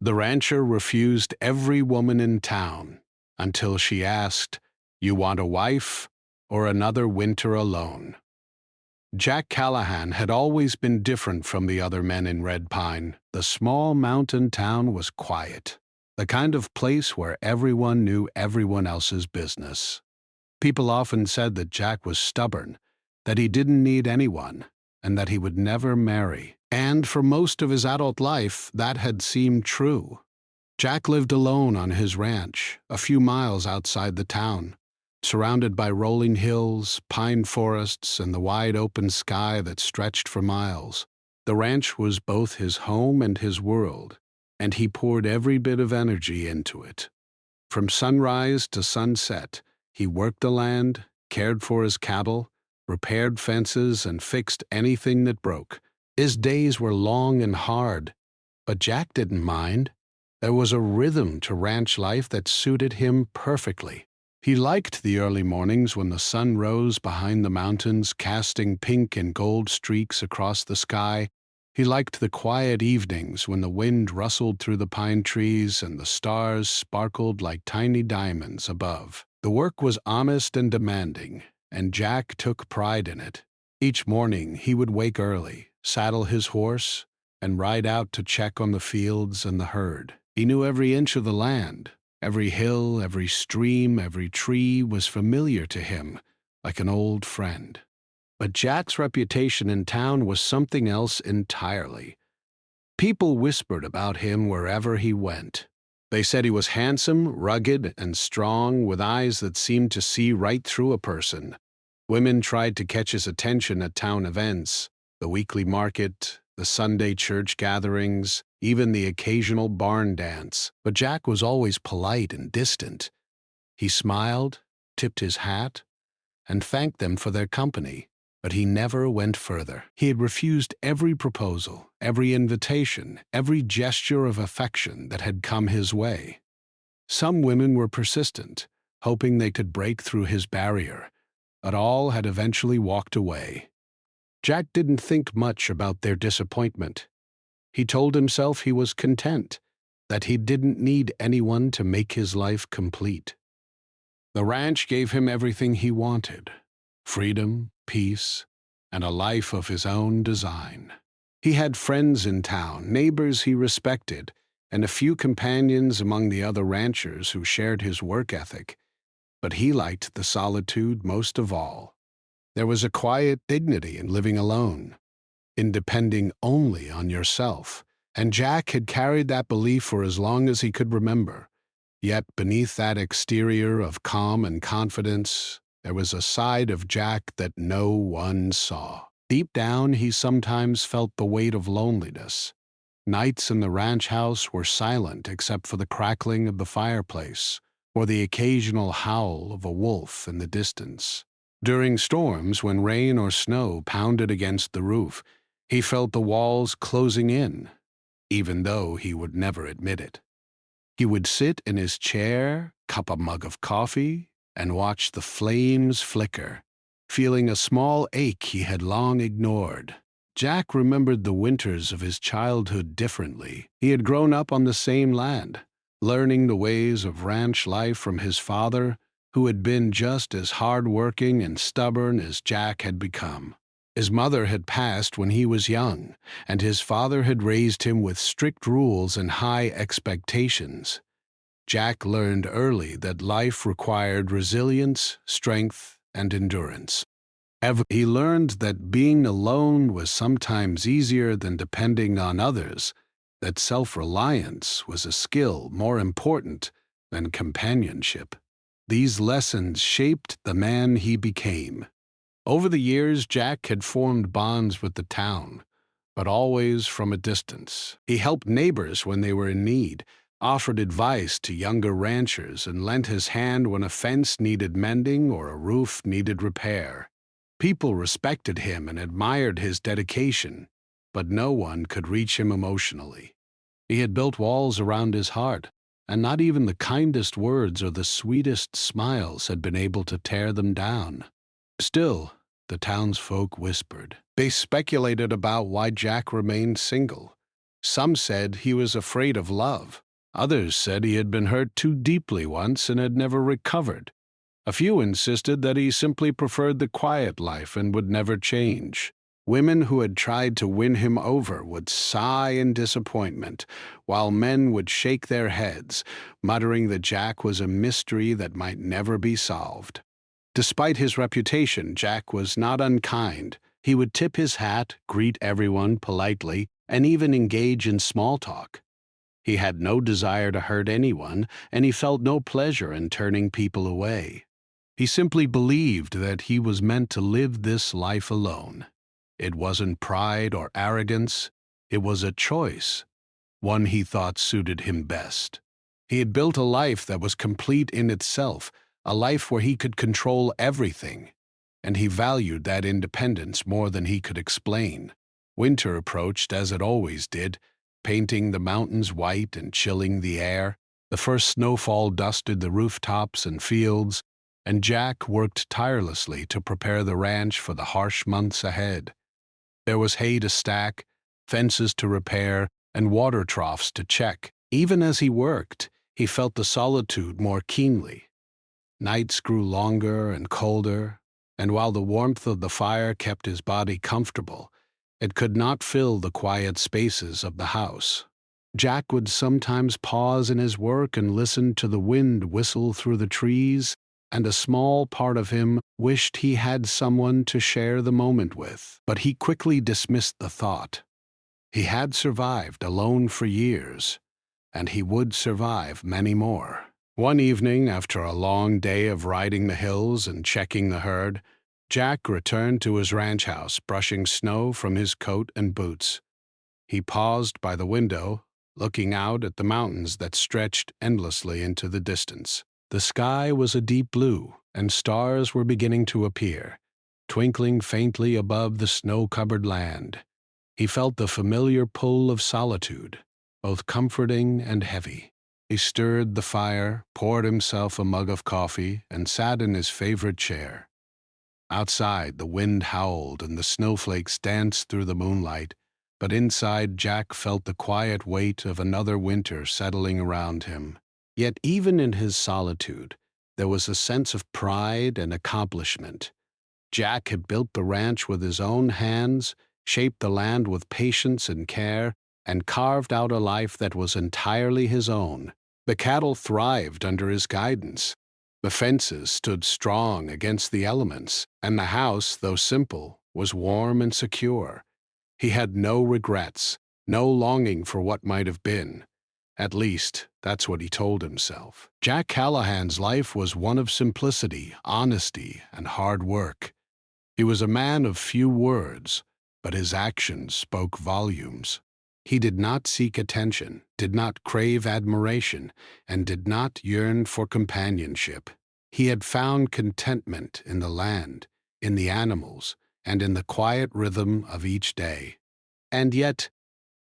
The rancher refused every woman in town until she asked, "You want a wife or another winter alone?" Jack Callahan had always been different from the other men in Red Pine. The small mountain town was quiet, the kind of place where everyone knew everyone else's business. People often said that Jack was stubborn, that he didn't need anyone, and that he would never marry. And for most of his adult life, that had seemed true. Jack lived alone on his ranch, a few miles outside the town, surrounded by rolling hills, pine forests, and the wide open sky that stretched for miles. The ranch was both his home and his world, and he poured every bit of energy into it. From sunrise to sunset, he worked the land, cared for his cattle, repaired fences, and fixed anything that broke. His days were long and hard, but Jack didn't mind. There was a rhythm to ranch life that suited him perfectly. He liked the early mornings when the sun rose behind the mountains, casting pink and gold streaks across the sky. He liked the quiet evenings when the wind rustled through the pine trees and the stars sparkled like tiny diamonds above. The work was honest and demanding, and Jack took pride in it. Each morning he would wake early, saddle his horse, and ride out to check on the fields and the herd. He knew every inch of the land. Every hill, every stream, every tree was familiar to him, like an old friend. But Jack's reputation in town was something else entirely. People whispered about him wherever he went. They said he was handsome, rugged, and strong, with eyes that seemed to see right through a person. Women tried to catch his attention at town events, the weekly market, the Sunday church gatherings, even the occasional barn dance. But Jack was always polite and distant. He smiled, tipped his hat, and thanked them for their company, but he never went further. He had refused every proposal, every invitation, every gesture of affection that had come his way. Some women were persistent, hoping they could break through his barrier, but all had eventually walked away. Jack didn't think much about their disappointment. He told himself he was content, that he didn't need anyone to make his life complete. The ranch gave him everything he wanted: freedom, peace, and a life of his own design. He had friends in town, neighbors he respected, and a few companions among the other ranchers who shared his work ethic. But he liked the solitude most of all. There was a quiet dignity in living alone, in depending only on yourself, and Jack had carried that belief for as long as he could remember. Yet beneath that exterior of calm and confidence, there was a side of Jack that no one saw. Deep down, he sometimes felt the weight of loneliness. Nights in the ranch house were silent except for the crackling of the fireplace or the occasional howl of a wolf in the distance. During storms, when rain or snow pounded against the roof, he felt the walls closing in, even though he would never admit it. He would sit in his chair, cup a mug of coffee, and watch the flames flicker, feeling a small ache he had long ignored. Jack remembered the winters of his childhood differently. He had grown up on the same land, learning the ways of ranch life from his father, who had been just as hard-working and stubborn as Jack had become. His mother had passed when he was young, and his father had raised him with strict rules and high expectations. Jack learned early that life required resilience, strength, and endurance. He learned that being alone was sometimes easier than depending on others, that self-reliance was a skill more important than companionship. These lessons shaped the man he became. Over the years, Jack had formed bonds with the town, but always from a distance. He helped neighbors when they were in need, offered advice to younger ranchers, and lent his hand when a fence needed mending or a roof needed repair. People respected him and admired his dedication, but no one could reach him emotionally. He had built walls around his heart, and not even the kindest words or the sweetest smiles had been able to tear them down. Still, the townsfolk whispered. They speculated about why Jack remained single, Some said he was afraid of love. Others said he had been hurt too deeply once and had never recovered. A few insisted that he simply preferred the quiet life and would never change. Women who had tried to win him over would sigh in disappointment, while men would shake their heads, muttering that Jack was a mystery that might never be solved. Despite his reputation, Jack was not unkind. He would tip his hat, greet everyone politely, and even engage in small talk. He had no desire to hurt anyone, and he felt no pleasure in turning people away. He simply believed that he was meant to live this life alone. It wasn't pride or arrogance, it was a choice, one he thought suited him best. He had built a life that was complete in itself, a life where he could control everything, and he valued that independence more than he could explain. Winter approached as it always did, painting the mountains white and chilling the air. The first snowfall dusted the rooftops and fields, and Jack worked tirelessly to prepare the ranch for the harsh months ahead. There was hay to stack, fences to repair, and water troughs to check. Even as he worked, he felt the solitude more keenly. Nights grew longer and colder, and while the warmth of the fire kept his body comfortable, it could not fill the quiet spaces of the house. Jack would sometimes pause in his work and listen to the wind whistle through the trees, and a small part of him wished he had someone to share the moment with. But he quickly dismissed the thought. He had survived alone for years, and he would survive many more. One evening, after a long day of riding the hills and checking the herd, Jack returned to his ranch house, brushing snow from his coat and boots. He paused by the window, looking out at the mountains that stretched endlessly into the distance. The sky was a deep blue, and stars were beginning to appear, twinkling faintly above the snow-covered land. He felt the familiar pull of solitude, both comforting and heavy. He stirred the fire, poured himself a mug of coffee, and sat in his favorite chair. Outside, the wind howled and the snowflakes danced through the moonlight, but inside Jack felt the quiet weight of another winter settling around him. Yet even in his solitude, there was a sense of pride and accomplishment. Jack had built the ranch with his own hands, shaped the land with patience and care, and carved out a life that was entirely his own. The cattle thrived under his guidance. The fences stood strong against the elements, and the house, though simple, was warm and secure. He had no regrets, no longing for what might have been. At least, that's what he told himself. Jack Callahan's life was one of simplicity, honesty, and hard work. He was a man of few words, but his actions spoke volumes. He did not seek attention, did not crave admiration, and did not yearn for companionship. He had found contentment in the land, in the animals, and in the quiet rhythm of each day. And yet,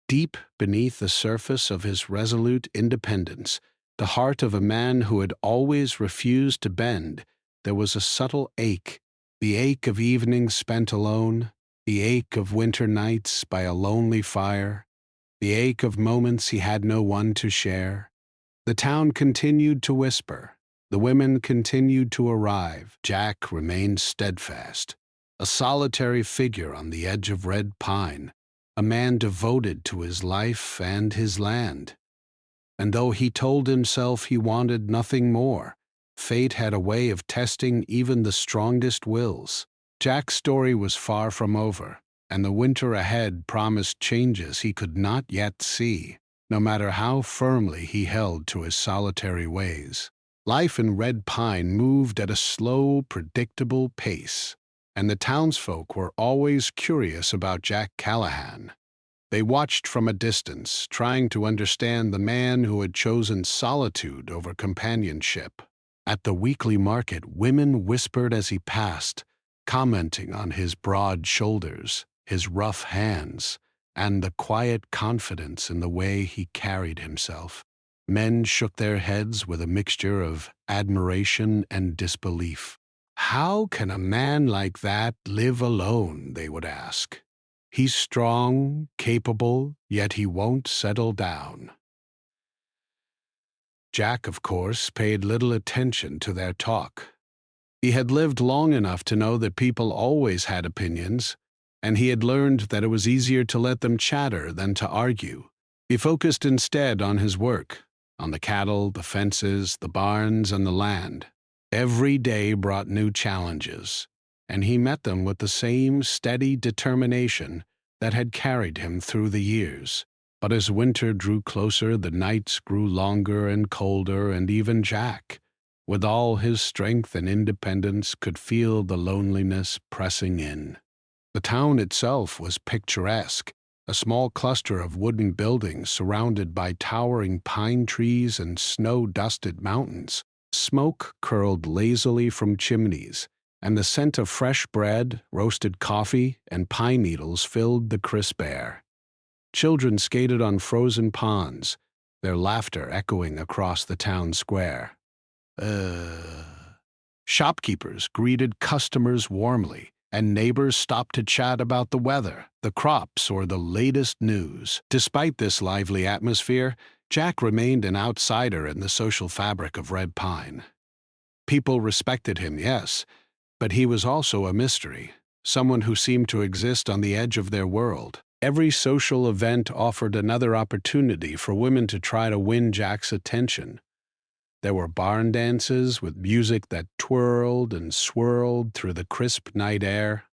deep beneath the surface of his resolute independence, the heart of a man who had always refused to bend, there was a subtle ache, the ache of evenings spent alone, the ache of winter nights by a lonely fire, the ache of moments he had no one to share. The town continued to whisper. The women continued to arrive. Jack remained steadfast, a solitary figure on the edge of red pine, a man devoted to his life and his land. And though he told himself he wanted nothing more, fate had a way of testing even the strongest wills. Jack's story was far from over, and the winter ahead promised changes he could not yet see, no matter how firmly he held to his solitary ways. Life in Red Pine moved at a slow, predictable pace, and the townsfolk were always curious about Jack Callahan. They watched from a distance, trying to understand the man who had chosen solitude over companionship. At the weekly market, women whispered as he passed, commenting on his broad shoulders, his rough hands, and the quiet confidence in the way he carried himself. Men shook their heads with a mixture of admiration and disbelief. "How can a man like that live alone?" they would ask. He's strong, capable, yet he won't settle down. Jack, of course, paid little attention to their talk. He had lived long enough to know that people always had opinions, and he had learned that it was easier to let them chatter than to argue. He focused instead on his work, on the cattle, the fences, the barns, and the land. Every day brought new challenges, and he met them with the same steady determination that had carried him through the years. But as winter drew closer, the nights grew longer and colder, and even Jack, with all his strength and independence, could feel the loneliness pressing in. The town itself was picturesque, a small cluster of wooden buildings surrounded by towering pine trees and snow-dusted mountains. Smoke curled lazily from chimneys, and the scent of fresh bread, roasted coffee, and pine needles filled the crisp air. Children skated on frozen ponds, their laughter echoing across the town square. Shopkeepers greeted customers warmly, and neighbors stopped to chat about the weather, the crops, or the latest news. Despite this lively atmosphere, Jack remained an outsider in the social fabric of Red Pine. People respected him, yes, but he was also a mystery, someone who seemed to exist on the edge of their world. Every social event offered another opportunity for women to try to win Jack's attention. There were barn dances with music that twirled and swirled through the crisp night air.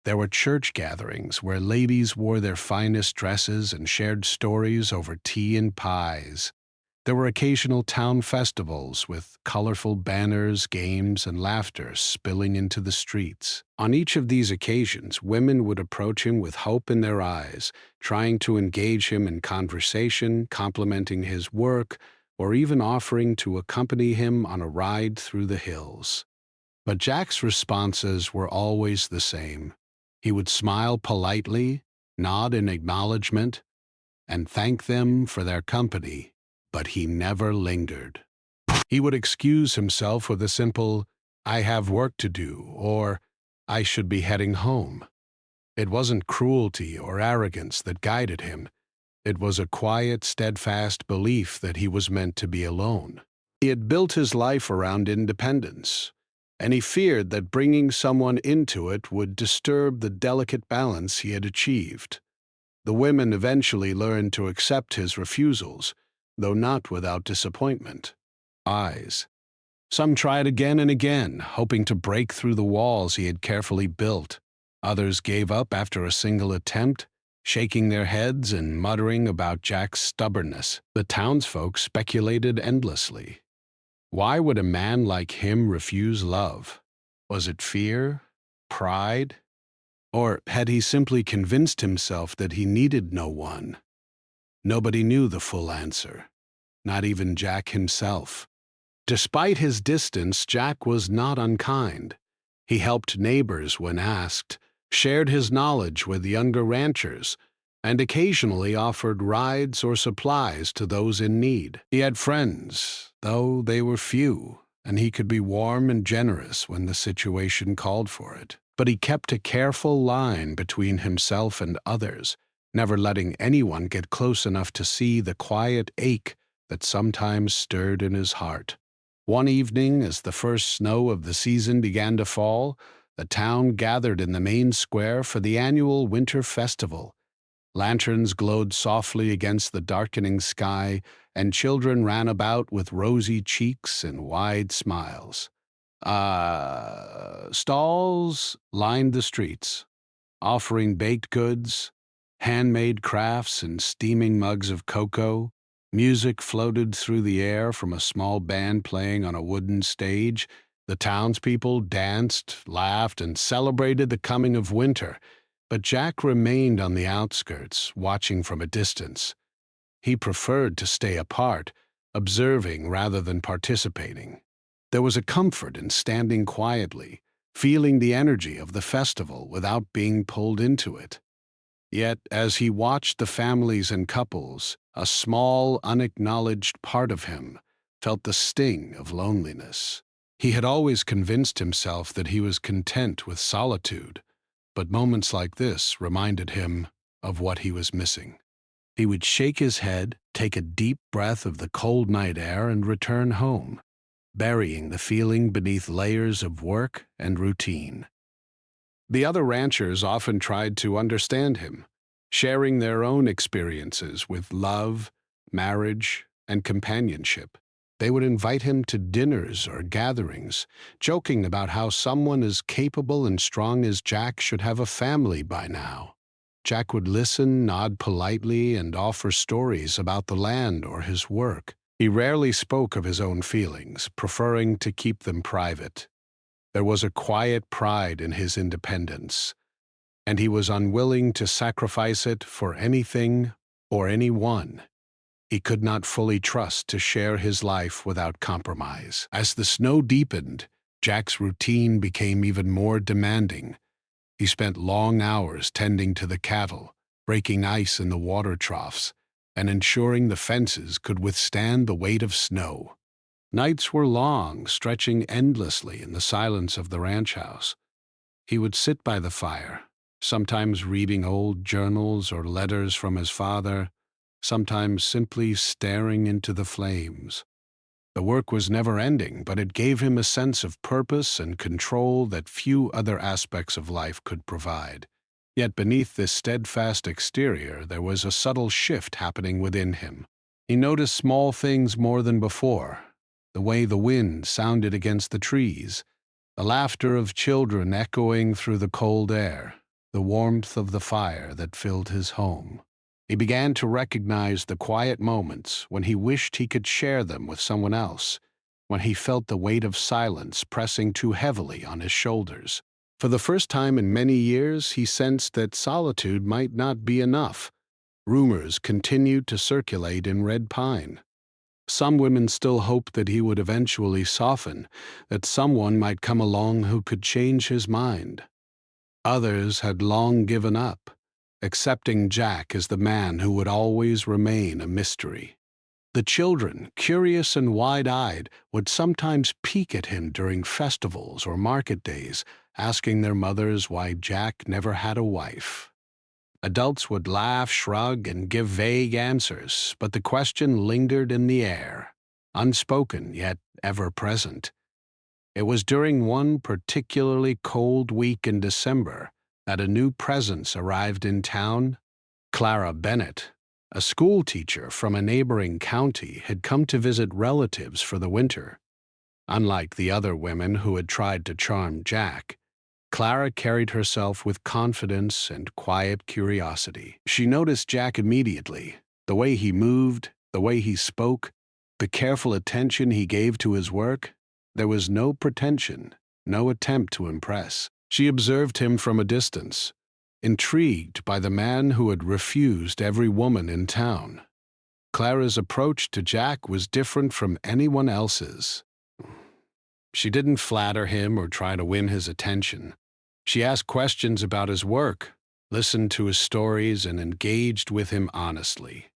There were church gatherings where ladies wore their finest dresses and shared stories over tea and pies. There were occasional town festivals with colorful banners, games, and laughter spilling into the streets. On each of these occasions, women would approach him with hope in their eyes, trying to engage him in conversation, complimenting his work, or even offering to accompany him on a ride through the hills. But Jack's responses were always the same. He would smile politely, nod in acknowledgement, and thank them for their company, but he never lingered. He would excuse himself with a simple, "I have work to do," or "I should be heading home." It wasn't cruelty or arrogance that guided him. It was a quiet, steadfast belief that he was meant to be alone. He had built his life around independence, and he feared that bringing someone into it would disturb the delicate balance he had achieved. The women eventually learned to accept his refusals, though not without disappointment. Some tried again and again, hoping to break through the walls he had carefully built. Others gave up after a single attempt, shaking their heads and muttering about Jack's stubbornness. The townsfolk speculated endlessly. Why would a man like him refuse love? Was it fear? Pride? Or had he simply convinced himself that he needed no one? Nobody knew the full answer, not even Jack himself. Despite his distance, Jack was not unkind. He helped neighbors when asked, shared his knowledge with younger ranchers, and occasionally offered rides or supplies to those in need. He had friends, though they were few, and he could be warm and generous when the situation called for it. But he kept a careful line between himself and others, never letting anyone get close enough to see the quiet ache that sometimes stirred in his heart. One evening, as the first snow of the season began to fall, the town gathered in the main square for the annual winter festival. Lanterns glowed softly against the darkening sky, and children ran about with rosy cheeks and wide smiles. Stalls lined the streets, offering baked goods, handmade crafts, and steaming mugs of cocoa. Music floated through the air from a small band playing on a wooden stage. The townspeople danced, laughed, and celebrated the coming of winter, but Jack remained on the outskirts, watching from a distance. He preferred to stay apart, observing rather than participating. There was a comfort in standing quietly, feeling the energy of the festival without being pulled into it. Yet, as he watched the families and couples, a small, unacknowledged part of him felt the sting of loneliness. He had always convinced himself that he was content with solitude, But moments like this reminded him of what he was missing. He would shake his head, take a deep breath of the cold night air, and return home, burying the feeling beneath layers of work and routine. The other ranchers often tried to understand him, sharing their own experiences with love, marriage, and companionship. They would invite him to dinners or gatherings, joking about how someone as capable and strong as Jack should have a family by now. Jack would listen, nod politely, and offer stories about the land or his work. He rarely spoke of his own feelings, preferring to keep them private. There was a quiet pride in his independence, and he was unwilling to sacrifice it for anything or anyone he could not fully trust to share his life without compromise. As the snow deepened, Jack's routine became even more demanding. He spent long hours tending to the cattle, breaking ice in the water troughs, and ensuring the fences could withstand the weight of snow. Nights were long, stretching endlessly in the silence of the ranch house. He would sit by the fire, sometimes reading old journals or letters from his father, sometimes simply staring into the flames. The work was never-ending, but it gave him a sense of purpose and control that few other aspects of life could provide. Yet beneath this steadfast exterior, there was a subtle shift happening within him. He noticed small things more than before: the way the wind sounded against the trees, the laughter of children echoing through the cold air, the warmth of the fire that filled his home. He began to recognize the quiet moments when he wished he could share them with someone else, when he felt the weight of silence pressing too heavily on his shoulders. For the first time in many years, he sensed that solitude might not be enough. Rumors continued to circulate in Red Pine. Some women still hoped that he would eventually soften, that someone might come along who could change his mind. Others had long given up, accepting Jack as the man who would always remain a mystery. The children, curious and wide-eyed, would sometimes peek at him during festivals or market days, asking their mothers why Jack never had a wife. Adults would laugh, shrug, and give vague answers, but the question lingered in the air, unspoken yet ever-present. It was during one particularly cold week in December that a new presence arrived in town. Clara Bennett, a school teacher from a neighboring county, had come to visit relatives for the winter. Unlike the other women who had tried to charm Jack, Clara carried herself with confidence and quiet curiosity. She noticed Jack immediately: the way he moved, the way he spoke, the careful attention he gave to his work. There was no pretension, no attempt to impress. She observed him from a distance, intrigued by the man who had refused every woman in town. Clara's approach to Jack was different from anyone else's. She didn't flatter him or try to win his attention. She asked questions about his work, listened to his stories, and engaged with him honestly.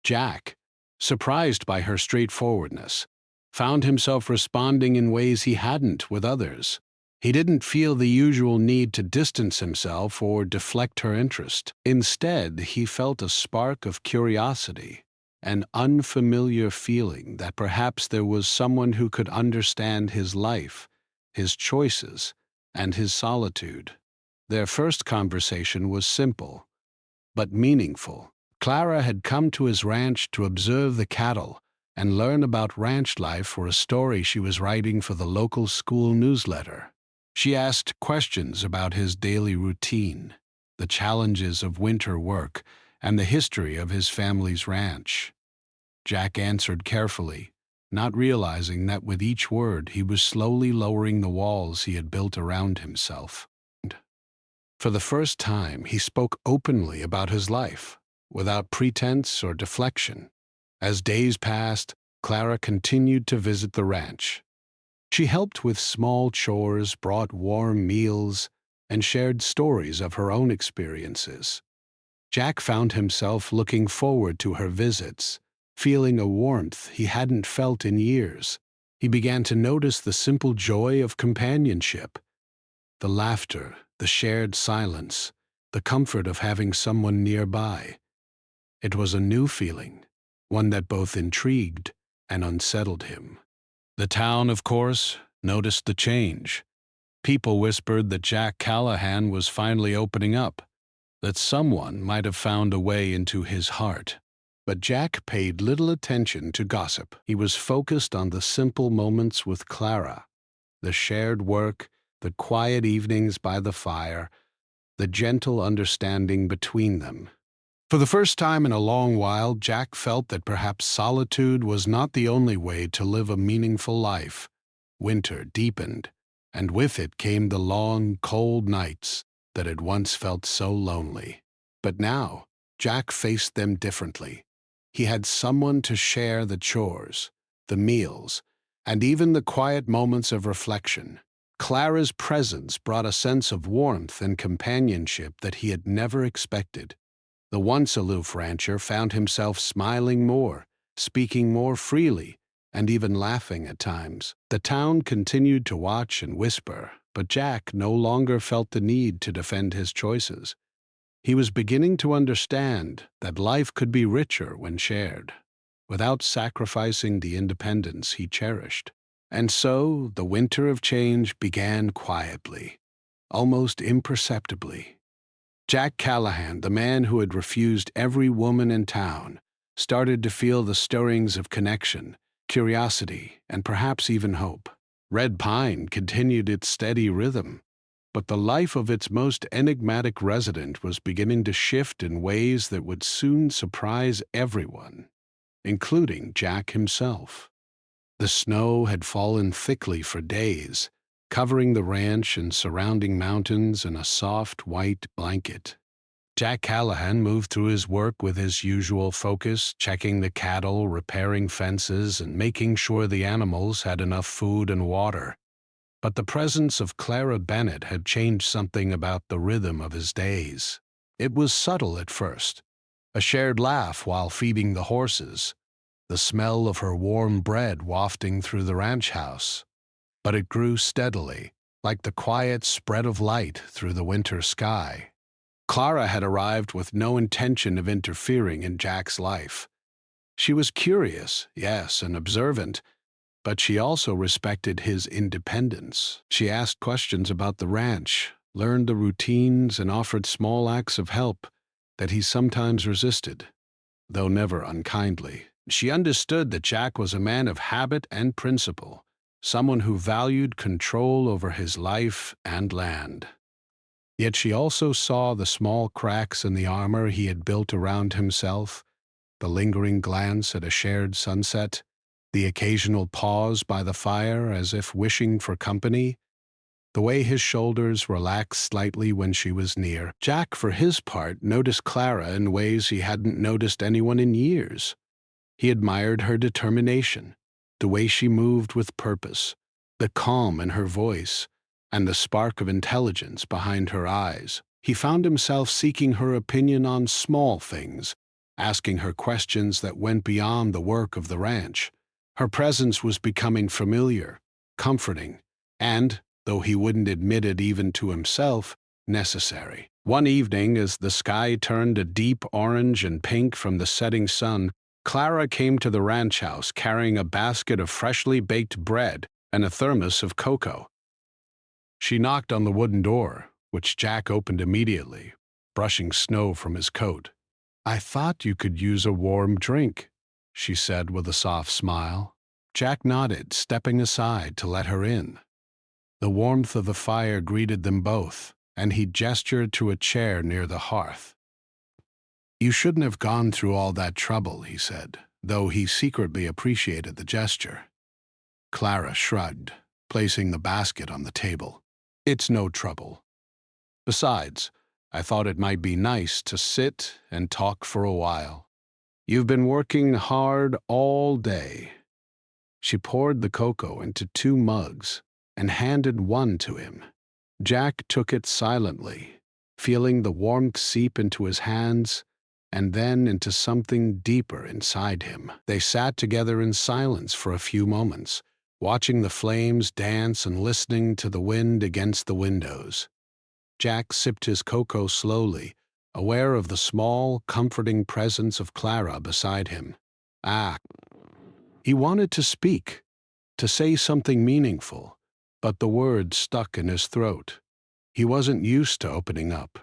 Jack, surprised by her straightforwardness, found himself responding in ways he hadn't with others. He didn't feel the usual need to distance himself or deflect her interest. Instead, he felt a spark of curiosity, an unfamiliar feeling that perhaps there was someone who could understand his life, his choices, and his solitude. Their first conversation was simple, but meaningful. Clara had come to his ranch to observe the cattle and learn about ranch life for a story she was writing for the local school newsletter. She asked questions about his daily routine, the challenges of winter work, and the history of his family's ranch. Jack answered carefully, not realizing that with each word he was slowly lowering the walls he had built around himself. For the first time, he spoke openly about his life, without pretense or deflection. As days passed, Clara continued to visit the ranch. She helped with small chores, brought warm meals, and shared stories of her own experiences. Jack found himself looking forward to her visits, feeling a warmth he hadn't felt in years. He began to notice the simple joy of companionship, the laughter, the shared silence, the comfort of having someone nearby. It was a new feeling, one that both intrigued and unsettled him. The town, of course, noticed the change. People whispered that Jack Callahan was finally opening up, that someone might have found a way into his heart. But Jack paid little attention to gossip. He was focused on the simple moments with Clara, the shared work, the quiet evenings by the fire, the gentle understanding between them. For the first time in a long while, Jack felt that perhaps solitude was not the only way to live a meaningful life. Winter deepened, and with it came the long, cold nights that had once felt so lonely. But now, Jack faced them differently. He had someone to share the chores, the meals, and even the quiet moments of reflection. Clara's presence brought a sense of warmth and companionship that he had never expected. The once aloof rancher found himself smiling more, speaking more freely, and even laughing at times. The town continued to watch and whisper, but Jack no longer felt the need to defend his choices. He was beginning to understand that life could be richer when shared, without sacrificing the independence he cherished. And so the winter of change began quietly, almost imperceptibly. Jack Callahan, the man who had refused every woman in town, started to feel the stirrings of connection, curiosity, and perhaps even hope. Red Pine continued its steady rhythm, but the life of its most enigmatic resident was beginning to shift in ways that would soon surprise everyone, including Jack himself. The snow had fallen thickly for days, covering the ranch and surrounding mountains in a soft white blanket. Jack Callahan moved through his work with his usual focus, checking the cattle, repairing fences, and making sure the animals had enough food and water. But the presence of Clara Bennett had changed something about the rhythm of his days. It was subtle at first, a shared laugh while feeding the horses, the smell of her warm bread wafting through the ranch house. But it grew steadily, like the quiet spread of light through the winter sky. Clara had arrived with no intention of interfering in Jack's life. She was curious, yes, and observant, but she also respected his independence. She asked questions about the ranch, learned the routines, and offered small acts of help that he sometimes resisted, though never unkindly. She understood that Jack was a man of habit and principle, someone who valued control over his life and land. Yet she also saw the small cracks in the armor he had built around himself, the lingering glance at a shared sunset, the occasional pause by the fire as if wishing for company, the way his shoulders relaxed slightly when she was near. Jack, for his part, noticed Clara in ways he hadn't noticed anyone in years. He admired her determination, the way she moved with purpose, the calm in her voice, and the spark of intelligence behind her eyes. He found himself seeking her opinion on small things, asking her questions that went beyond the work of the ranch. Her presence was becoming familiar, comforting, and, though he wouldn't admit it even to himself, necessary. One evening, as the sky turned a deep orange and pink from the setting sun, Clara came to the ranch house carrying a basket of freshly baked bread and a thermos of cocoa. She knocked on the wooden door, which Jack opened immediately, brushing snow from his coat. "I thought you could use a warm drink," she said with a soft smile. Jack nodded, stepping aside to let her in. The warmth of the fire greeted them both, and he gestured to a chair near the hearth. "You shouldn't have gone through all that trouble," he said, though he secretly appreciated the gesture. Clara shrugged, placing the basket on the table. "It's no trouble. Besides, I thought it might be nice to sit and talk for a while. You've been working hard all day." She poured the cocoa into 2 mugs and handed one to him. Jack took it silently, feeling the warmth seep into his hands and then into something deeper inside him. They sat together in silence for a few moments, watching the flames dance and listening to the wind against the windows. Jack sipped his cocoa slowly, aware of the small, comforting presence of Clara beside him. Ah, he wanted to speak, to say something meaningful, but the words stuck in his throat. He wasn't used to opening up,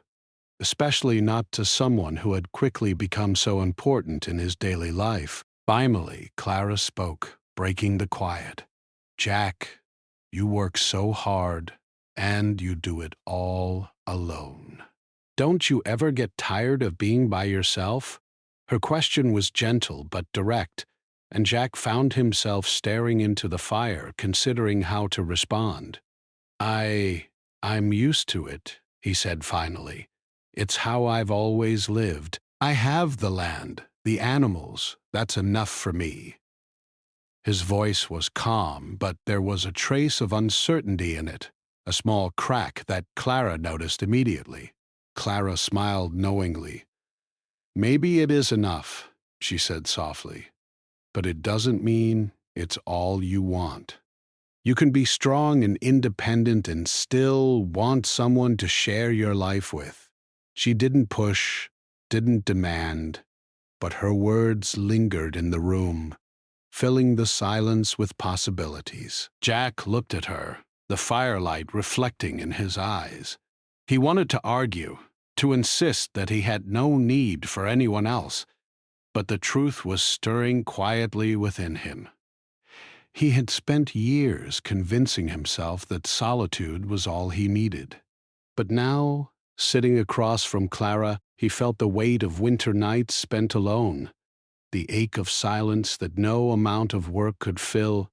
especially not to someone who had quickly become so important in his daily life. Finally, Clara spoke, breaking the quiet. Jack, you work so hard, and you do it all alone. Don't you ever get tired of being by yourself? Her question was gentle but direct, and Jack found himself staring into the fire, considering how to respond. I'm used to it, he said finally. It's how I've always lived. I have the land, the animals. That's enough for me. His voice was calm, but there was a trace of uncertainty in it, a small crack that Clara noticed immediately. Clara smiled knowingly. Maybe it is enough, she said softly, but it doesn't mean it's all you want. You can be strong and independent and still want someone to share your life with. She didn't push, didn't demand, but her words lingered in the room, filling the silence with possibilities. Jack looked at her, the firelight reflecting in his eyes. He wanted to argue, to insist that he had no need for anyone else, but the truth was stirring quietly within him. He had spent years convincing himself that solitude was all he needed. But now, sitting across from Clara, he felt the weight of winter nights spent alone, the ache of silence that no amount of work could fill,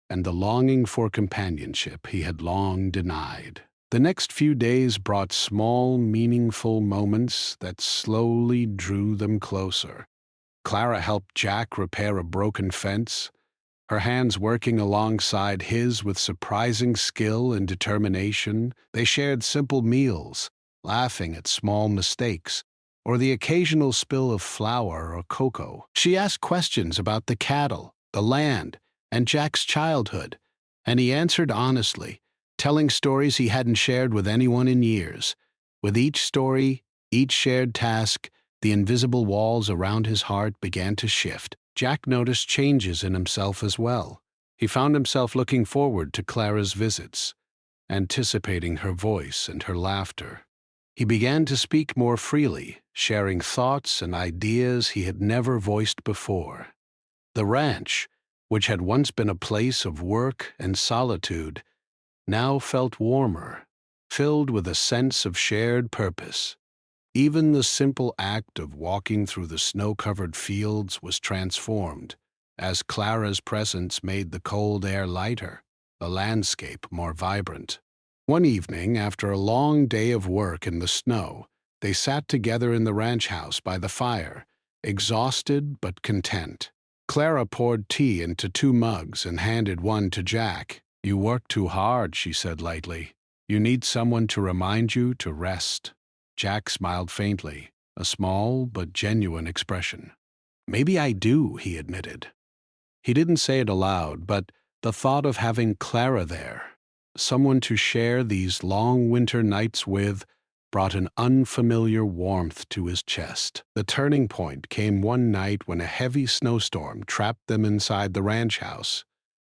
and the longing for companionship he had long denied. The next few days brought small, meaningful moments that slowly drew them closer. Clara helped Jack repair a broken fence, her hands working alongside his with surprising skill and determination. They shared simple meals, laughing at small mistakes, or the occasional spill of flour or cocoa. She asked questions about the cattle, the land, and Jack's childhood, and he answered honestly, telling stories he hadn't shared with anyone in years. With each story, each shared task, the invisible walls around his heart began to shift. Jack noticed changes in himself as well. He found himself looking forward to Clara's visits, anticipating her voice and her laughter. He began to speak more freely, sharing thoughts and ideas he had never voiced before. The ranch, which had once been a place of work and solitude, now felt warmer, filled with a sense of shared purpose. Even the simple act of walking through the snow-covered fields was transformed, as Clara's presence made the cold air lighter, the landscape more vibrant. One evening, after a long day of work in the snow, they sat together in the ranch house by the fire, exhausted but content. Clara poured tea into 2 mugs and handed one to Jack. "You work too hard," she said lightly. "You need someone to remind you to rest." Jack smiled faintly, a small but genuine expression. "Maybe I do," he admitted. He didn't say it aloud, but the thought of having Clara there, someone to share these long winter nights with, brought an unfamiliar warmth to his chest. The turning point came one night when a heavy snowstorm trapped them inside the ranch house.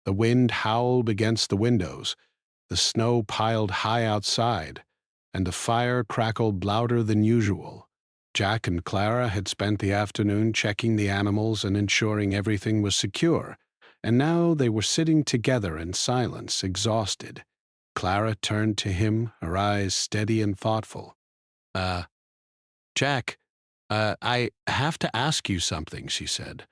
The wind howled against the windows, the snow piled high outside, and the fire crackled louder than usual. Jack and Clara had spent the afternoon checking the animals and ensuring everything was secure, and now they were sitting together in silence, exhausted. Clara turned to him, her eyes steady and thoughtful. Jack, I have to ask you something," she said.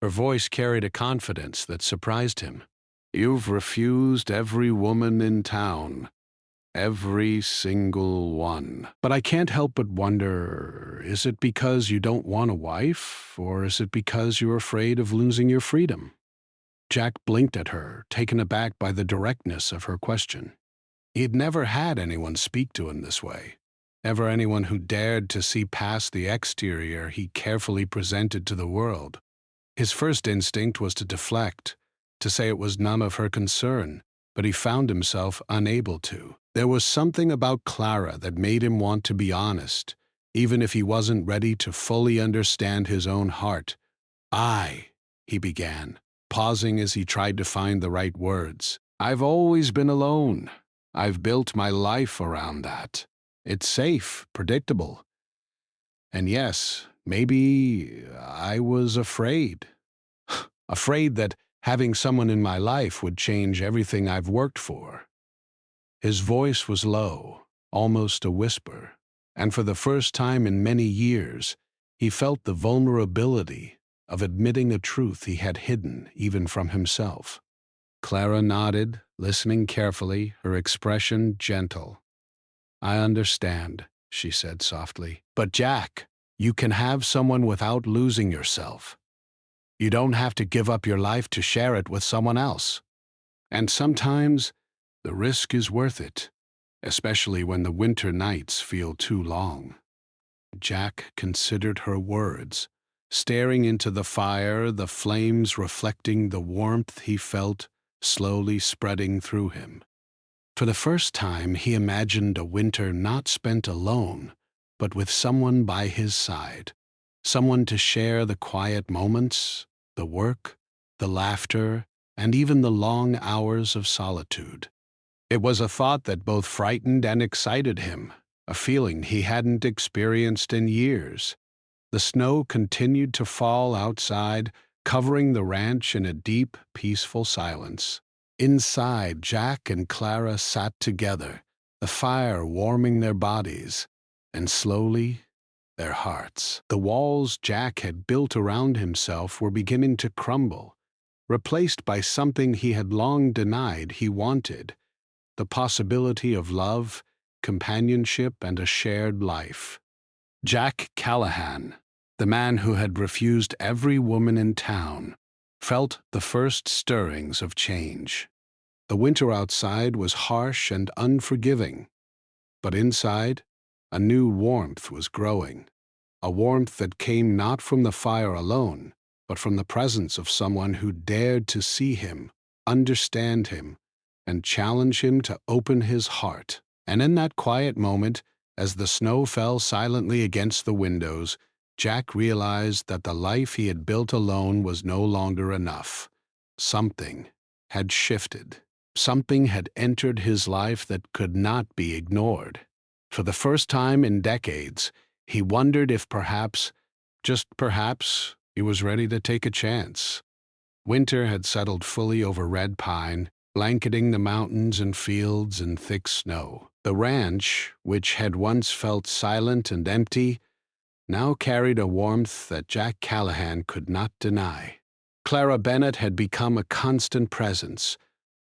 Her voice carried a confidence that surprised him. "You've refused every woman in town. Every single one. But I can't help but wonder, is it because you don't want a wife, or is it because you're afraid of losing your freedom?" Jack blinked at her, taken aback by the directness of her question. He'd never had anyone speak to him this way, never anyone who dared to see past the exterior he carefully presented to the world. His first instinct was to deflect, to say it was none of her concern, but he found himself unable to. There was something about Clara that made him want to be honest, even if he wasn't ready to fully understand his own heart. He began, pausing as he tried to find the right words. I've always been alone. I've built my life around that. It's safe, predictable. And yes, maybe I was afraid. Afraid that having someone in my life would change everything I've worked for. His voice was low, almost a whisper, and for the first time in many years, he felt the vulnerability of admitting a truth he had hidden even from himself. Clara nodded, listening carefully, her expression gentle. I understand, she said softly. But Jack, you can have someone without losing yourself. You don't have to give up your life to share it with someone else. And sometimes, the risk is worth it, especially when the winter nights feel too long. Jack considered her words, staring into the fire, the flames reflecting the warmth he felt slowly spreading through him. For the first time, he imagined a winter not spent alone, but with someone by his side, someone to share the quiet moments, the work, the laughter, and even the long hours of solitude. It was a thought that both frightened and excited him, a feeling he hadn't experienced in years. The snow continued to fall outside, covering the ranch in a deep, peaceful silence. Inside, Jack and Clara sat together, the fire warming their bodies, and slowly, their hearts. The walls Jack had built around himself were beginning to crumble, replaced by something he had long denied he wanted, the possibility of love, companionship, and a shared life. Jack Callahan, the man who had refused every woman in town, felt the first stirrings of change. The winter outside was harsh and unforgiving, but inside, a new warmth was growing, a warmth that came not from the fire alone, but from the presence of someone who dared to see him, understand him, and challenge him to open his heart. And in that quiet moment, as the snow fell silently against the windows, Jack realized that the life he had built alone was no longer enough. Something had shifted. Something had entered his life that could not be ignored. For the first time in decades, he wondered if perhaps, just perhaps, he was ready to take a chance. Winter had settled fully over Red Pine, blanketing the mountains and fields in thick snow. The ranch, which had once felt silent and empty, now carried a warmth that Jack Callahan could not deny. Clara Bennett had become a constant presence,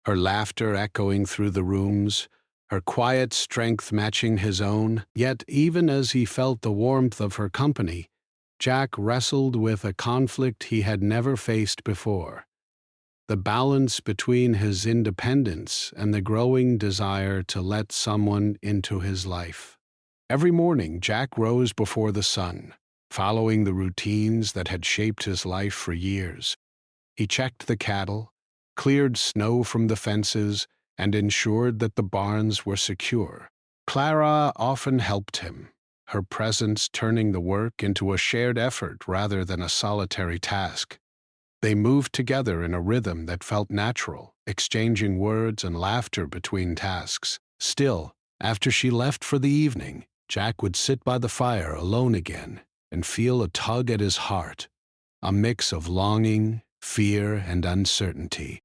her laughter echoing through the rooms, her quiet strength matching his own. Yet even as he felt the warmth of her company, Jack wrestled with a conflict he had never faced before. The balance between his independence and the growing desire to let someone into his life. Every morning, Jack rose before the sun, following the routines that had shaped his life for years. He checked the cattle, cleared snow from the fences, and ensured that the barns were secure. Clara often helped him, her presence turning the work into a shared effort rather than a solitary task. They moved together in a rhythm that felt natural, exchanging words and laughter between tasks. Still, after she left for the evening, Jack would sit by the fire alone again and feel a tug at his heart, a mix of longing, fear, and uncertainty.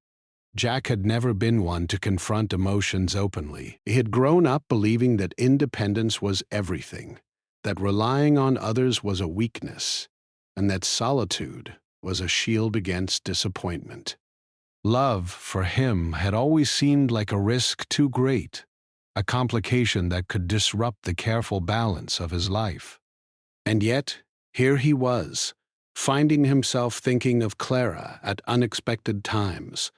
Jack had never been one to confront emotions openly. He had grown up believing that independence was everything, that relying on others was a weakness, and that solitude was a shield against disappointment. Love, for him, had always seemed like a risk too great, a complication that could disrupt the careful balance of his life. And yet, here he was, finding himself thinking of Clara at unexpected times,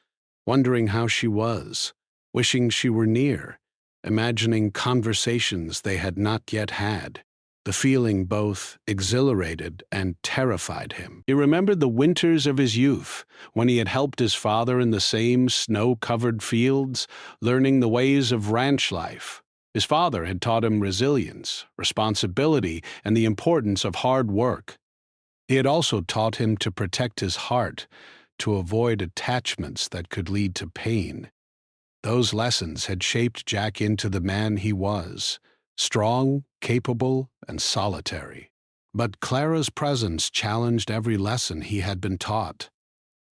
wondering how she was, wishing she were near, imagining conversations they had not yet had. The feeling both exhilarated and terrified him. He remembered the winters of his youth, when he had helped his father in the same snow-covered fields, learning the ways of ranch life. His father had taught him resilience, responsibility, and the importance of hard work. He had also taught him to protect his heart, to avoid attachments that could lead to pain. Those lessons had shaped Jack into the man he was, strong, capable, and solitary. But Clara's presence challenged every lesson he had been taught.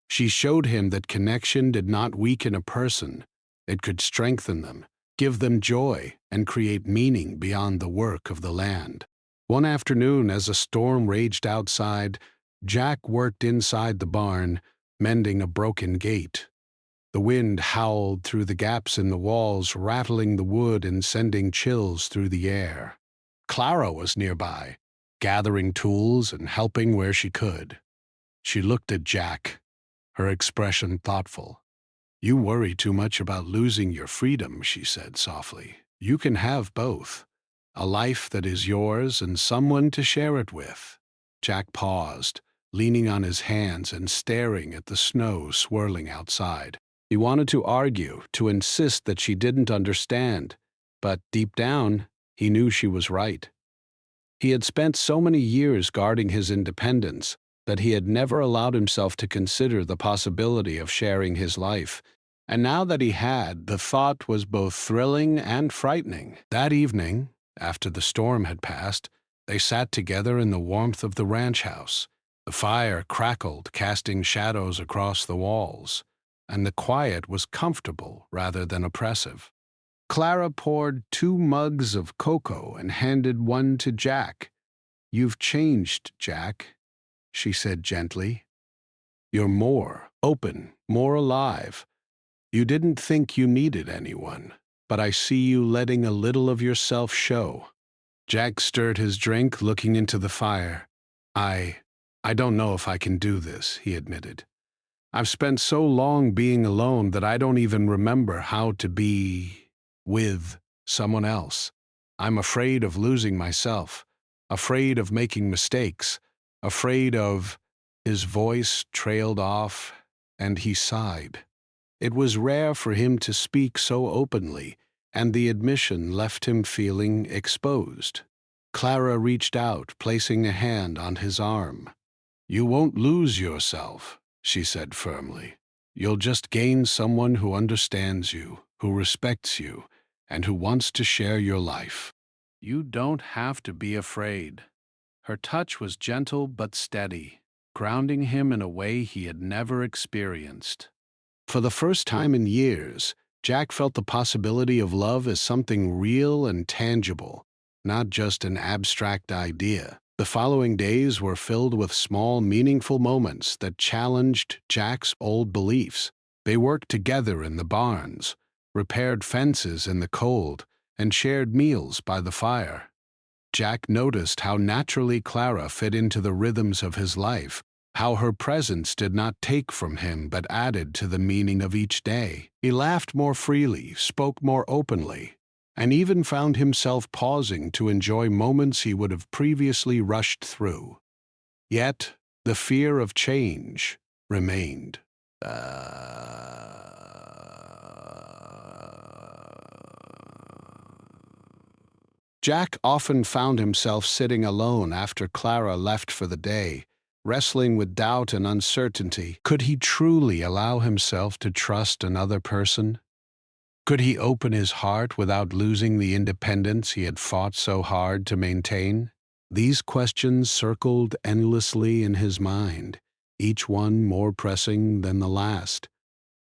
She showed him that connection did not weaken a person. It could strengthen them, give them joy, and create meaning beyond the work of the land. One afternoon, as a storm raged outside, Jack worked inside the barn, mending a broken gate. The wind howled through the gaps in the walls, rattling the wood and sending chills through the air. Clara was nearby, gathering tools and helping where she could. She looked at Jack, her expression thoughtful. "You worry too much about losing your freedom," she said softly. "You can have both, a life that is yours and someone to share it with." Jack paused, leaning on his hands and staring at the snow swirling outside. He wanted to argue, to insist that she didn't understand, but deep down, he knew she was right. He had spent so many years guarding his independence that he had never allowed himself to consider the possibility of sharing his life, and now that he had, the thought was both thrilling and frightening. That evening, after the storm had passed, they sat together in the warmth of the ranch house. The fire crackled, casting shadows across the walls, and the quiet was comfortable rather than oppressive. Clara poured 2 mugs of cocoa and handed one to Jack. "You've changed, Jack," she said gently. "You're more open, more alive. You didn't think you needed anyone, but I see you letting a little of yourself show." Jack stirred his drink, looking into the fire. I don't know if I can do this," he admitted. "I've spent so long being alone that I don't even remember how to be with someone else. I'm afraid of losing myself, afraid of making mistakes, afraid of—" His voice trailed off, and he sighed. It was rare for him to speak so openly, and the admission left him feeling exposed. Clara reached out, placing a hand on his arm. "You won't lose yourself," she said firmly. "You'll just gain someone who understands you, who respects you, and who wants to share your life. You don't have to be afraid." Her touch was gentle but steady, grounding him in a way he had never experienced. For the first time in years, Jack felt the possibility of love as something real and tangible, not just an abstract idea. The following days were filled with small, meaningful moments that challenged Jack's old beliefs. They worked together in the barns, repaired fences in the cold, and shared meals by the fire. Jack noticed how naturally Clara fit into the rhythms of his life, how her presence did not take from him but added to the meaning of each day. He laughed more freely, spoke more openly, and even found himself pausing to enjoy moments he would have previously rushed through. Yet, the fear of change remained. Jack often found himself sitting alone after Clara left for the day, wrestling with doubt and uncertainty. Could he truly allow himself to trust another person? Could he open his heart without losing the independence he had fought so hard to maintain? These questions circled endlessly in his mind, each one more pressing than the last.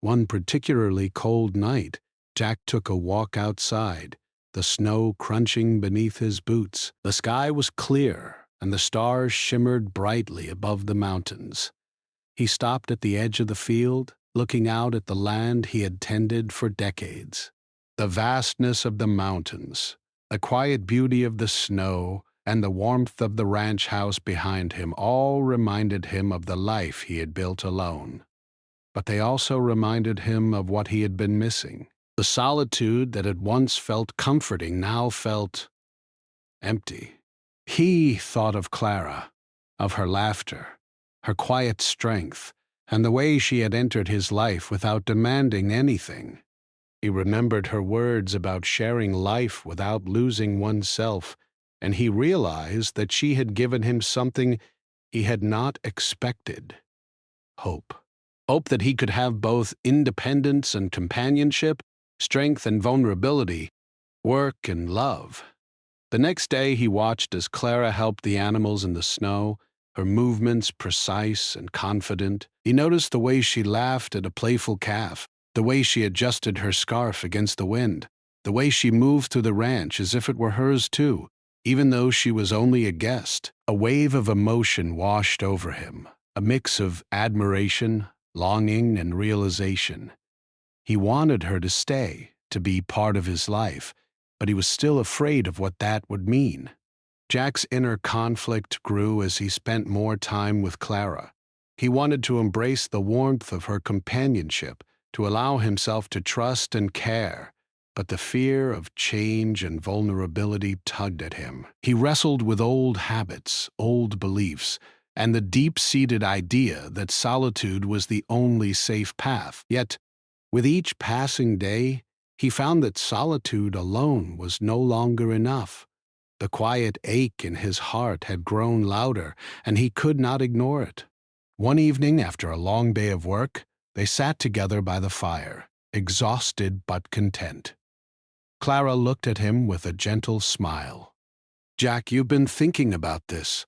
One particularly cold night, Jack took a walk outside, the snow crunching beneath his boots. The sky was clear, and the stars shimmered brightly above the mountains. He stopped at the edge of the field, looking out at the land he had tended for decades. The vastness of the mountains, the quiet beauty of the snow, and the warmth of the ranch house behind him all reminded him of the life he had built alone. But they also reminded him of what he had been missing. The solitude that had once felt comforting now felt empty. He thought of Clara, of her laughter, her quiet strength, and the way she had entered his life without demanding anything. He remembered her words about sharing life without losing oneself, and he realized that she had given him something he had not expected: hope. Hope that he could have both independence and companionship, strength and vulnerability, work and love. The next day he watched as Clara helped the animals in the snow, her movements precise and confident. He noticed the way she laughed at a playful calf, the way she adjusted her scarf against the wind, the way she moved through the ranch as if it were hers too, even though she was only a guest. A wave of emotion washed over him, a mix of admiration, longing, and realization. He wanted her to stay, to be part of his life, but he was still afraid of what that would mean. Jack's inner conflict grew as he spent more time with Clara. He wanted to embrace the warmth of her companionship, to allow himself to trust and care, but the fear of change and vulnerability tugged at him. He wrestled with old habits, old beliefs, and the deep-seated idea that solitude was the only safe path. Yet, with each passing day, he found that solitude alone was no longer enough. The quiet ache in his heart had grown louder, and he could not ignore it. One evening, after a long day of work, they sat together by the fire, exhausted but content. Clara looked at him with a gentle smile. "Jack, you've been thinking about this,"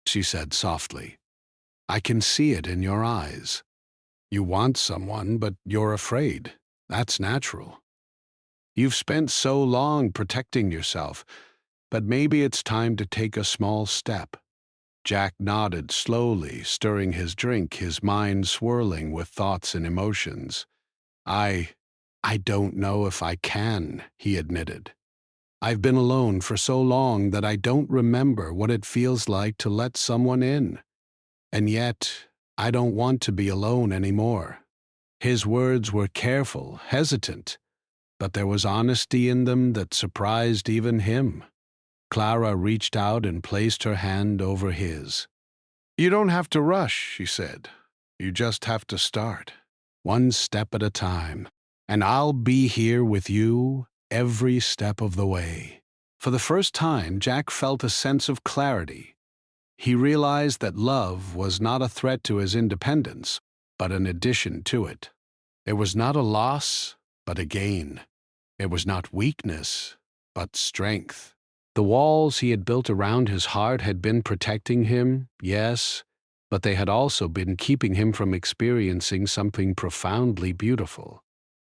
she said softly. "I can see it in your eyes. You want someone, but you're afraid. That's natural. You've spent so long protecting yourself, but maybe it's time to take a small step." Jack nodded slowly, stirring his drink, his mind swirling with thoughts and emotions. I don't know if I can," he admitted. "I've been alone for so long that I don't remember what it feels like to let someone in. And yet, I don't want to be alone anymore." His words were careful, hesitant, but there was honesty in them that surprised even him. Clara reached out and placed her hand over his. "You don't have to rush," she said. "You just have to start, one step at a time. And I'll be here with you every step of the way." For the first time, Jack felt a sense of clarity. He realized that love was not a threat to his independence, but an addition to it. It was not a loss, but a gain. It was not weakness, but strength. The walls he had built around his heart had been protecting him, yes, but they had also been keeping him from experiencing something profoundly beautiful.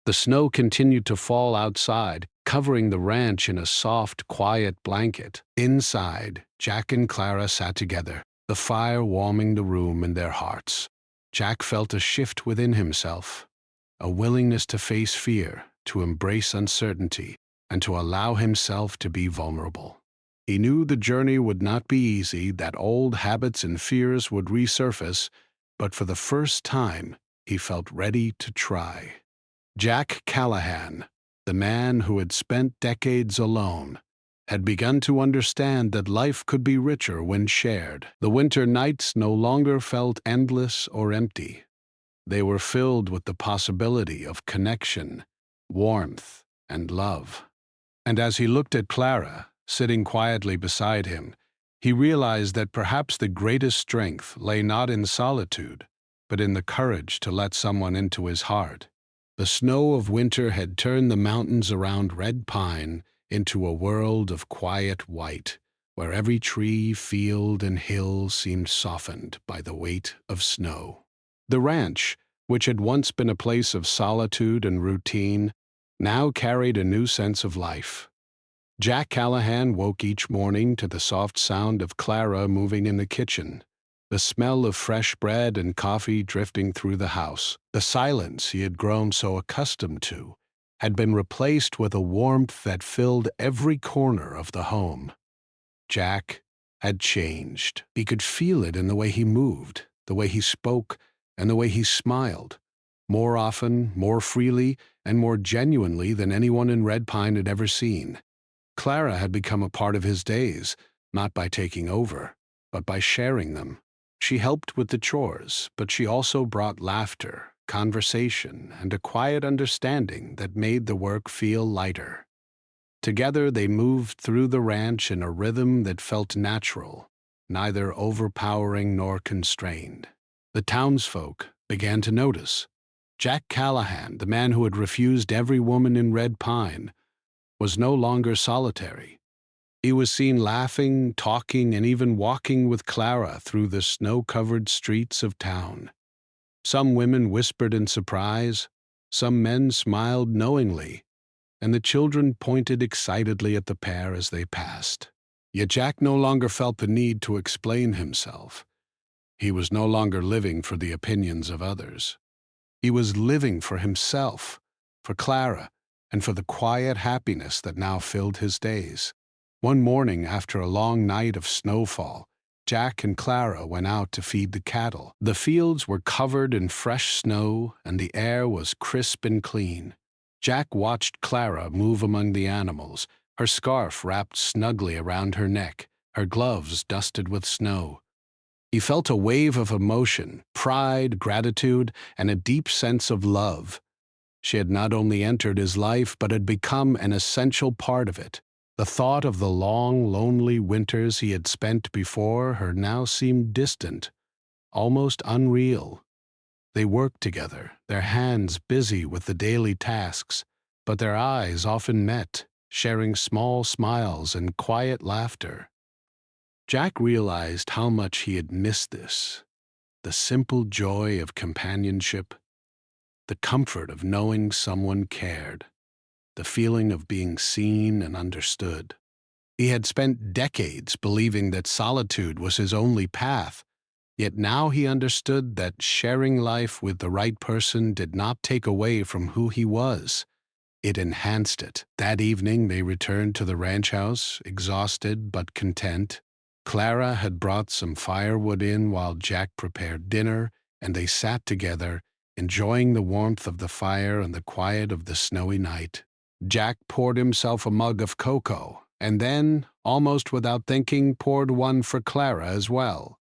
The snow continued to fall outside, covering the ranch in a soft, quiet blanket. Inside, Jack and Clara sat together, the fire warming the room in their hearts. Jack felt a shift within himself, a willingness to face fear, to embrace uncertainty, and to allow himself to be vulnerable. He knew the journey would not be easy, that old habits and fears would resurface, but for the first time, he felt ready to try. Jack Callahan, the man who had spent decades alone, had begun to understand that life could be richer when shared. The winter nights no longer felt endless or empty. They were filled with the possibility of connection, warmth, and love. And as he looked at Clara, sitting quietly beside him, he realized that perhaps the greatest strength lay not in solitude, but in the courage to let someone into his heart. The snow of winter had turned the mountains around Red Pine into a world of quiet white, where every tree, field, and hill seemed softened by the weight of snow. The ranch, which had once been a place of solitude and routine, now carried a new sense of life. Jack Callahan woke each morning to the soft sound of Clara moving in the kitchen, the smell of fresh bread and coffee drifting through the house. The silence he had grown so accustomed to had been replaced with a warmth that filled every corner of the home. Jack had changed. He could feel it in the way he moved, the way he spoke, and the way he smiled, more often, more freely, and more genuinely than anyone in Red Pine had ever seen. Clara had become a part of his days, not by taking over, but by sharing them. She helped with the chores, but she also brought laughter, conversation, and a quiet understanding that made the work feel lighter. Together they moved through the ranch in a rhythm that felt natural, neither overpowering nor constrained. The townsfolk began to notice. Jack Callahan, the man who had refused every woman in Red Pine, was no longer solitary. He was seen laughing, talking, and even walking with Clara through the snow-covered streets of town. Some women whispered in surprise, some men smiled knowingly, and the children pointed excitedly at the pair as they passed. Yet Jack no longer felt the need to explain himself. He was no longer living for the opinions of others. He was living for himself, for Clara, and for the quiet happiness that now filled his days. One morning, after a long night of snowfall, Jack and Clara went out to feed the cattle. The fields were covered in fresh snow, and the air was crisp and clean. Jack watched Clara move among the animals, her scarf wrapped snugly around her neck, her gloves dusted with snow. He felt a wave of emotion, pride, gratitude, and a deep sense of love. She had not only entered his life, but had become an essential part of it. The thought of the long, lonely winters he had spent before her now seemed distant, almost unreal. They worked together, their hands busy with the daily tasks, but their eyes often met, sharing small smiles and quiet laughter. Jack realized how much he had missed this, the simple joy of companionship, the comfort of knowing someone cared, the feeling of being seen and understood. He had spent decades believing that solitude was his only path, yet now he understood that sharing life with the right person did not take away from who he was. It enhanced it. That evening they returned to the ranch house, exhausted but content. Clara had brought some firewood in while Jack prepared dinner, and they sat together, enjoying the warmth of the fire and the quiet of the snowy night. Jack poured himself a mug of cocoa, and then, almost without thinking, poured one for Clara as well.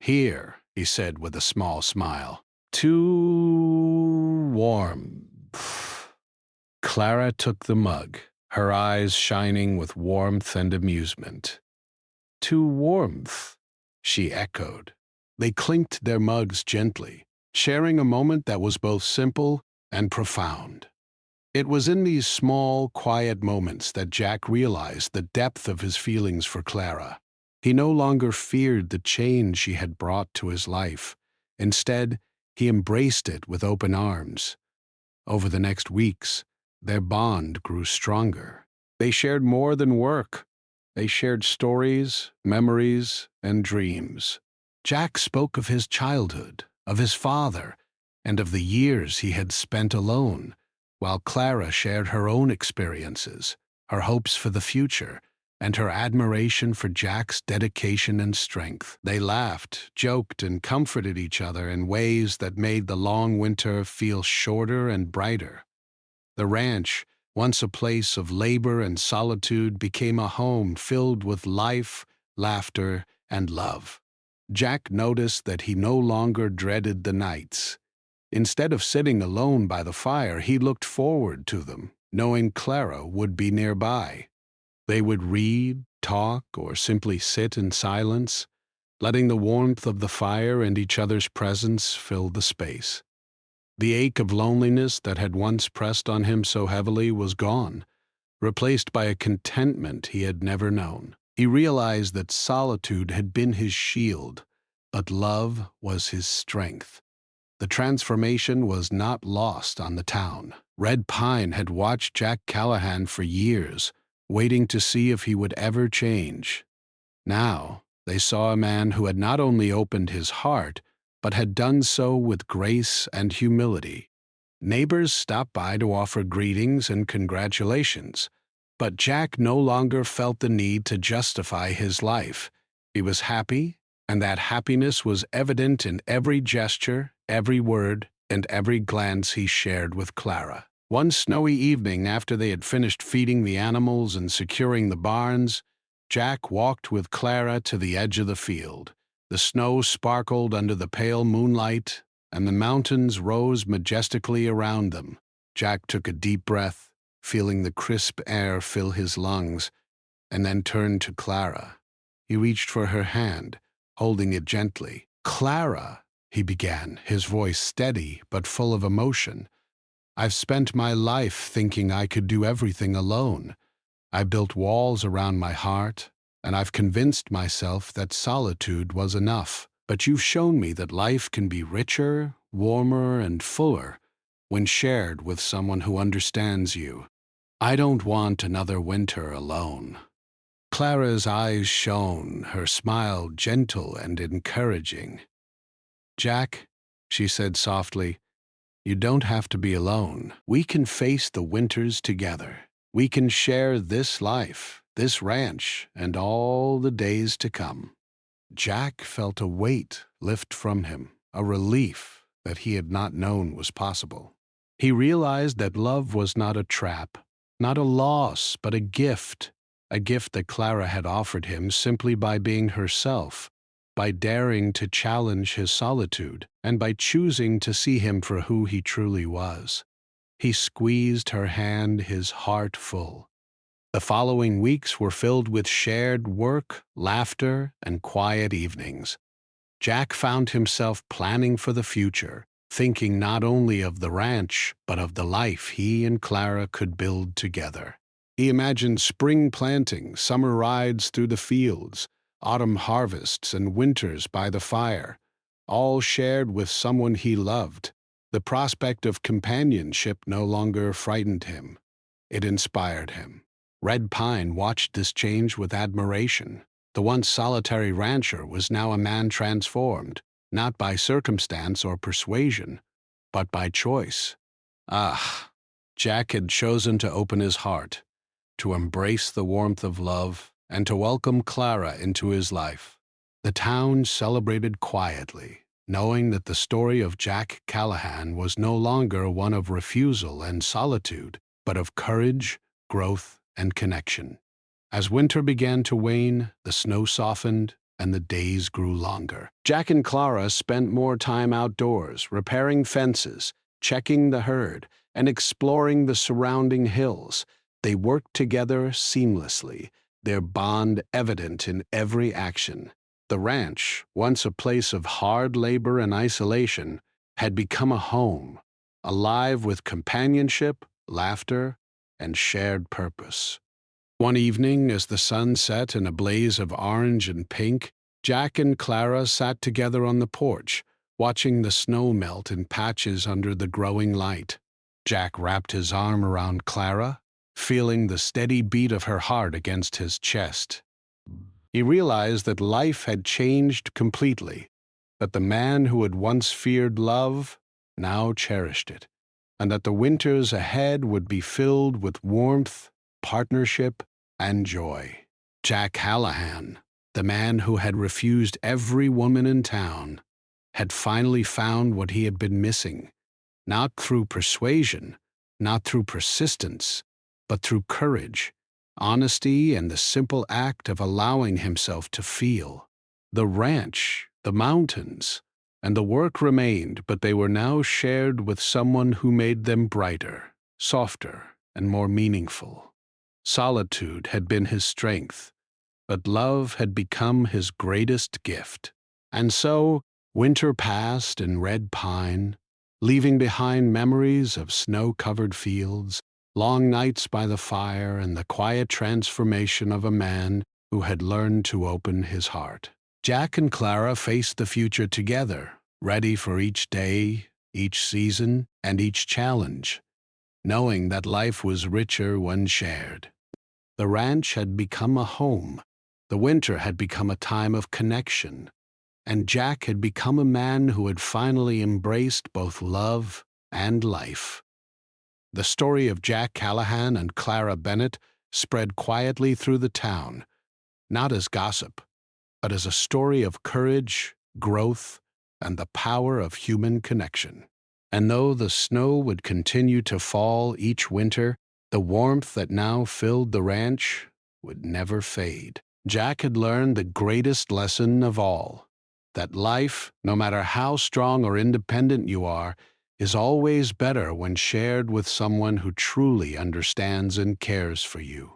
"Here," he said with a small smile. "Too warm." Clara took the mug, her eyes shining with warmth and amusement. "Too warmth," she echoed. They clinked their mugs gently, sharing a moment that was both simple and profound. It was in these small, quiet moments that Jack realized the depth of his feelings for Clara. He no longer feared the change she had brought to his life. Instead, he embraced it with open arms. Over the next weeks, their bond grew stronger. They shared more than work. They shared stories, memories, and dreams. Jack spoke of his childhood, of his father, and of the years he had spent alone, while Clara shared her own experiences, her hopes for the future, and her admiration for Jack's dedication and strength. They laughed, joked, and comforted each other in ways that made the long winter feel shorter and brighter. The ranch, once a place of labor and solitude, became a home filled with life, laughter, and love. Jack noticed that he no longer dreaded the nights. Instead of sitting alone by the fire, he looked forward to them, knowing Clara would be nearby. They would read, talk, or simply sit in silence, letting the warmth of the fire and each other's presence fill the space. The ache of loneliness that had once pressed on him so heavily was gone, replaced by a contentment he had never known. He realized that solitude had been his shield, but love was his strength. The transformation was not lost on the town. Red Pine had watched Jack Callahan for years, waiting to see if he would ever change. Now, they saw a man who had not only opened his heart, but had done so with grace and humility. Neighbors stopped by to offer greetings and congratulations, but Jack no longer felt the need to justify his life. He was happy, and that happiness was evident in every gesture, every word, and every glance he shared with Clara. One snowy evening, after they had finished feeding the animals and securing the barns, Jack walked with Clara to the edge of the field. The snow sparkled under the pale moonlight, and the mountains rose majestically around them. Jack took a deep breath, feeling the crisp air fill his lungs, and then turned to Clara. He reached for her hand, holding it gently. "Clara," he began, his voice steady but full of emotion. "I've spent my life thinking I could do everything alone. I built walls around my heart, and I've convinced myself that solitude was enough. But you've shown me that life can be richer, warmer, and fuller when shared with someone who understands you. I don't want another winter alone." Clara's eyes shone, her smile gentle and encouraging. "Jack," she said softly, "you don't have to be alone. We can face the winters together. We can share this life, this ranch, and all the days to come." Jack felt a weight lift from him, a relief that he had not known was possible. He realized that love was not a trap, not a loss, but a gift that Clara had offered him simply by being herself, by daring to challenge his solitude, and by choosing to see him for who he truly was. He squeezed her hand, his heart full. The following weeks were filled with shared work, laughter, and quiet evenings. Jack found himself planning for the future, thinking not only of the ranch, but of the life he and Clara could build together. He imagined spring planting, summer rides through the fields, autumn harvests, and winters by the fire, all shared with someone he loved. The prospect of companionship no longer frightened him. It inspired him. Red Pine watched this change with admiration. The once solitary rancher was now a man transformed, not by circumstance or persuasion, but by choice. Jack had chosen to open his heart, to embrace the warmth of love, and to welcome Clara into his life. The town celebrated quietly, knowing that the story of Jack Callahan was no longer one of refusal and solitude, but of courage, growth, and connection. As winter began to wane, the snow softened, and the days grew longer. Jack and Clara spent more time outdoors, repairing fences, checking the herd, and exploring the surrounding hills. They worked together seamlessly, their bond evident in every action. The ranch, once a place of hard labor and isolation, had become a home, alive with companionship, laughter, and shared purpose. One evening, as the sun set in a blaze of orange and pink, Jack and Clara sat together on the porch, watching the snow melt in patches under the growing light. Jack wrapped his arm around Clara, feeling the steady beat of her heart against his chest. He realized that life had changed completely, that the man who had once feared love now cherished it, and that the winters ahead would be filled with warmth, partnership, and joy. Jack Callahan, the man who had refused every woman in town, had finally found what he had been missing, not through persuasion, not through persistence, but through courage, honesty, and the simple act of allowing himself to feel. The ranch, the mountains, and the work remained, but they were now shared with someone who made them brighter, softer, and more meaningful. Solitude had been his strength, but love had become his greatest gift. And so, winter passed in Red Pine, leaving behind memories of snow-covered fields, long nights by the fire, and the quiet transformation of a man who had learned to open his heart. Jack and Clara faced the future together, ready for each day, each season, and each challenge, knowing that life was richer when shared. The ranch had become a home, the winter had become a time of connection, and Jack had become a man who had finally embraced both love and life. The story of Jack Callahan and Clara Bennett spread quietly through the town, not as gossip, but as a story of courage, growth, and the power of human connection. And though the snow would continue to fall each winter, the warmth that now filled the ranch would never fade. Jack had learned the greatest lesson of all, that life, no matter how strong or independent you are, is always better when shared with someone who truly understands and cares for you.